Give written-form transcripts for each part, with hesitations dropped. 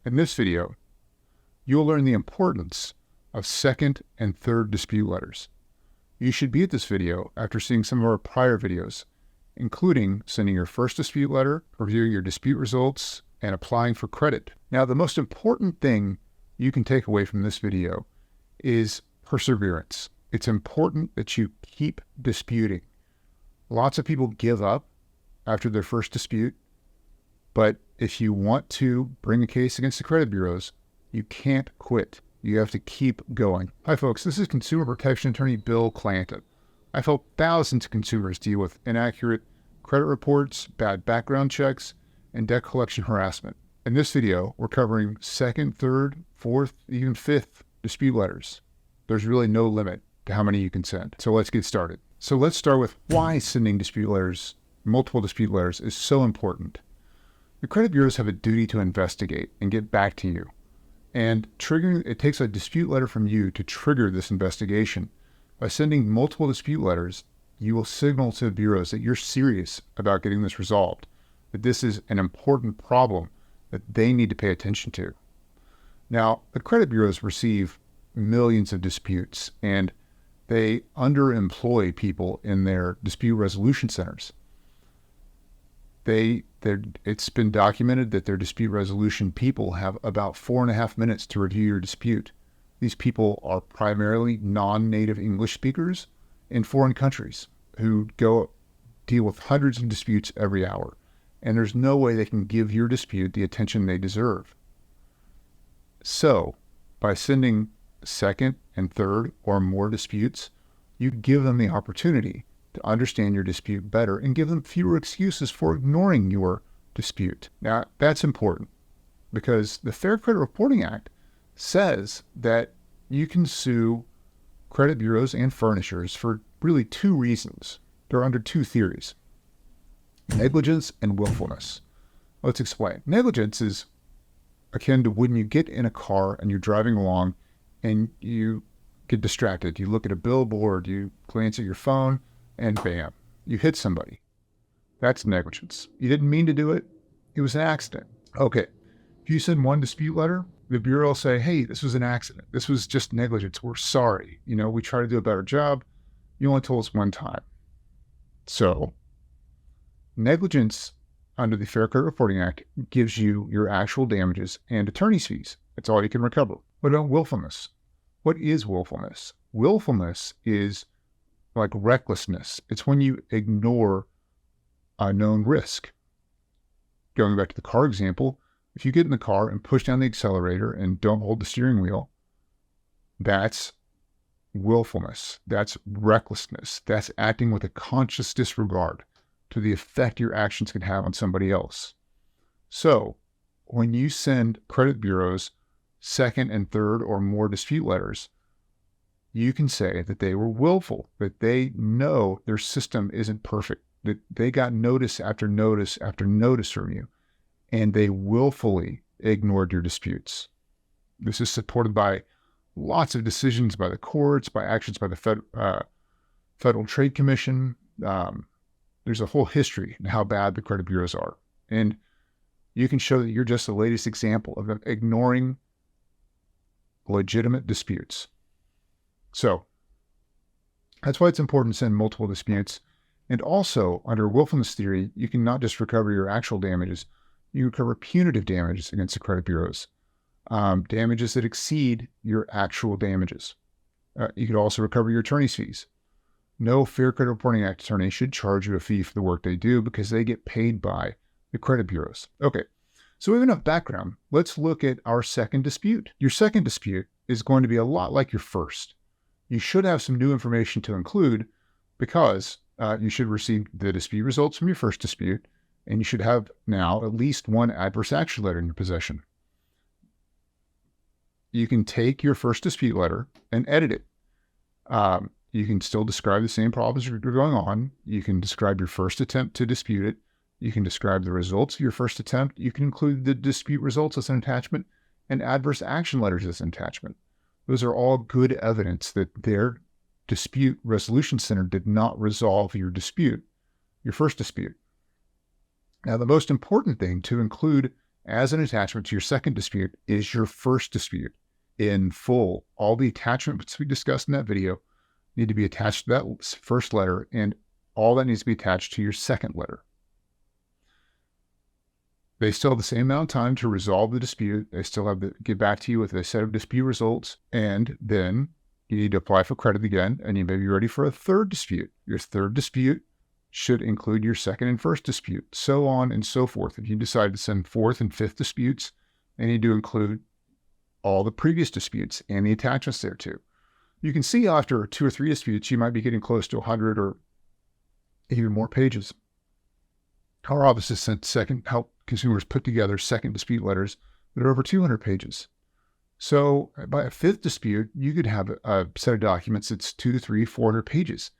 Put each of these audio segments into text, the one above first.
In this video, you'll learn the importance of second and third dispute letters. You should be at this video after seeing some of our prior videos, including sending your first dispute letter, reviewing your dispute results, and applying for credit. Now, the most important thing you can take away from this video is perseverance. It's important that you keep disputing. Lots of people give up after their first dispute, but if you want to bring a case against the credit bureaus, you can't quit. You have to keep going. Hi folks, this is Consumer Protection Attorney Bill Clanton. I've helped thousands of consumers deal with inaccurate credit reports, bad background checks, and debt collection harassment. In this video, we're covering second, third, fourth, even fifth dispute letters. There's really no limit to how many you can send. So let's get started. So let's start with why sending dispute letters, multiple dispute letters, is so important. The credit bureaus have a duty to investigate and get back to you. And it takes a dispute letter from you to trigger this investigation. By sending multiple dispute letters, you will signal to the bureaus that you're serious about getting this resolved, that this is an important problem that they need to pay attention to. Now, the credit bureaus receive millions of disputes, and they underemploy people in their dispute resolution centers. It's been documented that their dispute resolution people have about 4.5 minutes to review your dispute. These people are primarily non-native English speakers in foreign countries who go deal with hundreds of disputes every hour. And there's no way they can give your dispute the attention they deserve. So, by sending second and third or more disputes, you give them the opportunity to understand your dispute better and give them fewer excuses for ignoring your dispute. Now, that's important because the Fair Credit Reporting Act says that you can sue credit bureaus and furnishers for really two reasons. They're under two theories: negligence and willfulness. Let's explain. Negligence is akin to when you get in a car and you're driving along and you get distracted. You look at a billboard, you glance at your phone, and bam, you hit somebody. That's negligence. You didn't mean to do it. It was an accident. Okay, if you send one dispute letter, the bureau will say, hey, this was an accident. This was just negligence. We're sorry. We try to do a better job. You only told us one time. So, negligence under the Fair Credit Reporting Act gives you your actual damages and attorney's fees. That's all you can recover. What about willfulness? What is willfulness? Willfulness is like recklessness. It's when you ignore a known risk. Going back to the car example, if you get in the car and push down the accelerator and don't hold the steering wheel, that's willfulness. That's recklessness. That's acting with a conscious disregard to the effect your actions can have on somebody else. So, when you send credit bureaus second and third or more dispute letters, you can say that they were willful, that they know their system isn't perfect, that they got notice after notice after notice from you, and they willfully ignored your disputes. This is supported by lots of decisions by the courts, by actions by the Federal Trade Commission. There's a whole history in how bad the credit bureaus are. And you can show that you're just the latest example of them ignoring legitimate disputes. So that's why it's important to send multiple disputes. And also, under willfulness theory, you can not just recover your actual damages, you recover punitive damages against the credit bureaus, damages that exceed your actual damages. You could also recover your attorney's fees. No Fair Credit Reporting Act attorney should charge you a fee for the work they do because they get paid by the credit bureaus. Okay, so we have enough background. Let's look at our second dispute. Your second dispute is going to be a lot like your first. You should have some new information to include because you should receive the dispute results from your first dispute, and you should have now at least one adverse action letter in your possession. You can take your first dispute letter and edit it. You can still describe the same problems that are going on. You can describe your first attempt to dispute it. You can describe the results of your first attempt. You can include the dispute results as an attachment and adverse action letters as an attachment. Those are all good evidence that their dispute resolution center did not resolve your dispute, your first dispute. Now, the most important thing to include as an attachment to your second dispute is your first dispute in full. All the attachments we discussed in that video need to be attached to that first letter, and all that needs to be attached to your second letter. They still have the same amount of time to resolve the dispute. They still have to get back to you with a set of dispute results, and then you need to apply for credit again, and you may be ready for a third dispute. Your third dispute should include your second and first dispute, so on and so forth. If you decide to send fourth and fifth disputes, they need to include all the previous disputes and the attachments thereto. You can see after 2 or 3 disputes, you might be getting close to 100 or even more pages. Our office has help consumers put together second dispute letters that are over 200 pages. So by a fifth dispute, you could have a set of documents that's 200 to 300, 400 pages.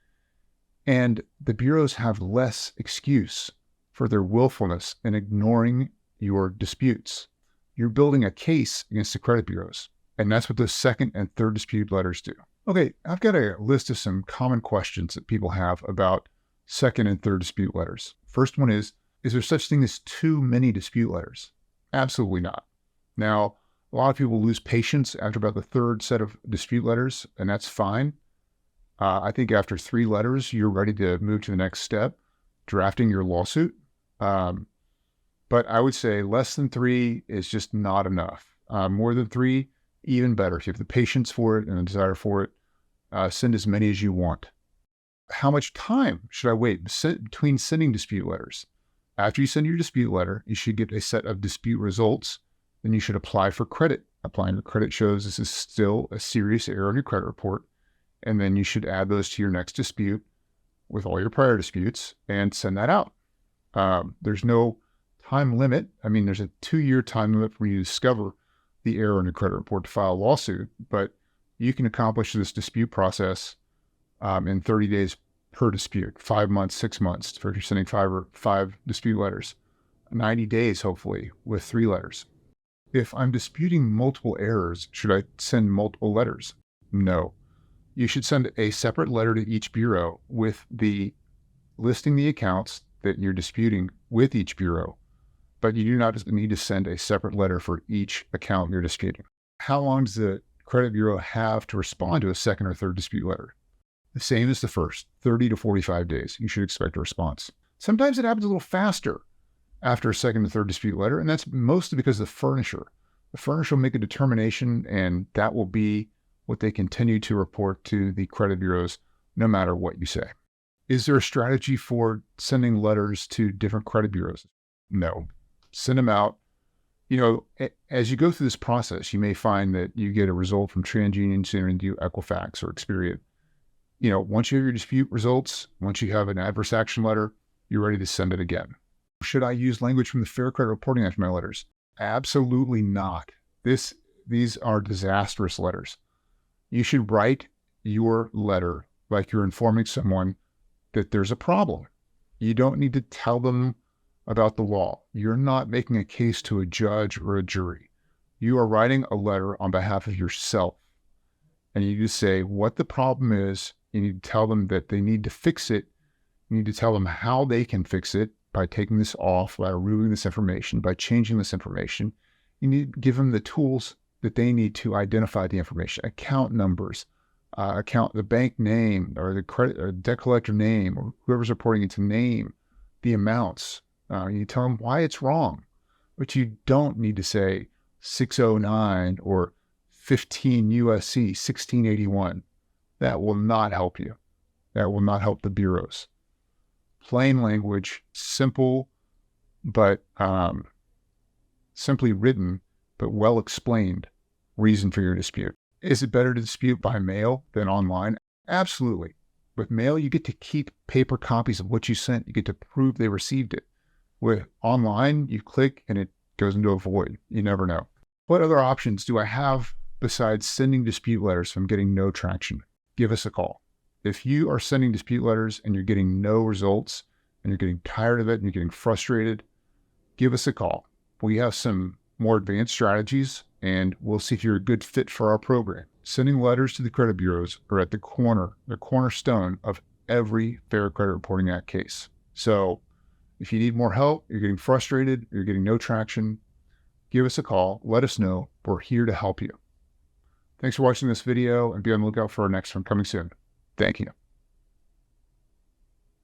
And the bureaus have less excuse for their willfulness in ignoring your disputes. You're building a case against the credit bureaus. And that's what those second and third dispute letters do. Okay, I've got a list of some common questions that people have about second and third dispute letters. First one is there such thing as too many dispute letters? Absolutely not. Now, a lot of people lose patience after about the third set of dispute letters, and that's fine. I think after 3 letters, you're ready to move to the next step, drafting your lawsuit. But I would say less than 3 is just not enough. More than 3, even better. If you have the patience for it and the desire for it, send as many as you want. How much time should I wait between sending dispute letters? After you send your dispute letter, you should get a set of dispute results. Then you should apply for credit. Applying for credit shows this is still a serious error on your credit report. And then you should add those to your next dispute with all your prior disputes and send that out. There's no time limit. I mean, there's a 2-year time limit for you to discover the error in your credit report to file a lawsuit, but you can accomplish this dispute process in 30 days per dispute, 5 months, 6 months, if you're sending 5 dispute letters, 90 days, hopefully, with 3 letters. If I'm disputing multiple errors, should I send multiple letters? No. You should send a separate letter to each bureau with listing the accounts that you're disputing with each bureau, but you do not need to send a separate letter for each account you're disputing. How long does the credit bureau have to respond to a second or third dispute letter? The same as the first, 30 to 45 days. You should expect a response. Sometimes it happens a little faster after a second and third dispute letter, and that's mostly because of the furnisher. The furnisher will make a determination, and that will be what they continue to report to the credit bureaus, no matter what you say. Is there a strategy for sending letters to different credit bureaus? No. Send them out. You know, as you go through this process, you may find that you get a result from TransUnion, Synchrony, Equifax, or Experian. You know, once you have your dispute results, once you have an adverse action letter, you're ready to send it again. Should I use language from the Fair Credit Reporting Act in my letters? Absolutely not. These are disastrous letters. You should write your letter like you're informing someone that there's a problem. You don't need to tell them about the law. You're not making a case to a judge or a jury. You are writing a letter on behalf of yourself. And you need to say what the problem is. You need to tell them that they need to fix it. You need to tell them how they can fix it by taking this off, by removing this information, by changing this information. You need to give them the tools that they need to identify the information, account numbers, the bank name or the credit or debt collector name, or whoever's reporting it to name the amounts. You tell them why it's wrong, but you don't need to say 609 or 15 USC 1681. That will not help you. That will not help the bureaus. Plain language, simple, but simply written, but well explained reason for your dispute. Is it better to dispute by mail than online? Absolutely. With mail, you get to keep paper copies of what you sent. You get to prove they received it. With online, you click and it goes into a void. You never know. What other options do I have besides sending dispute letters if I'm getting no traction? Give us a call. If you are sending dispute letters and you're getting no results and you're getting tired of it and you're getting frustrated, give us a call. We have some more advanced strategies and we'll see if you're a good fit for our program. Sending letters to the credit bureaus are at the cornerstone of every Fair Credit Reporting Act case. So if you need more help, you're getting frustrated, you're getting no traction, give us a call. Let us know. We're here to help you. Thanks for watching this video, and be on the lookout for our next one coming soon. Thank you.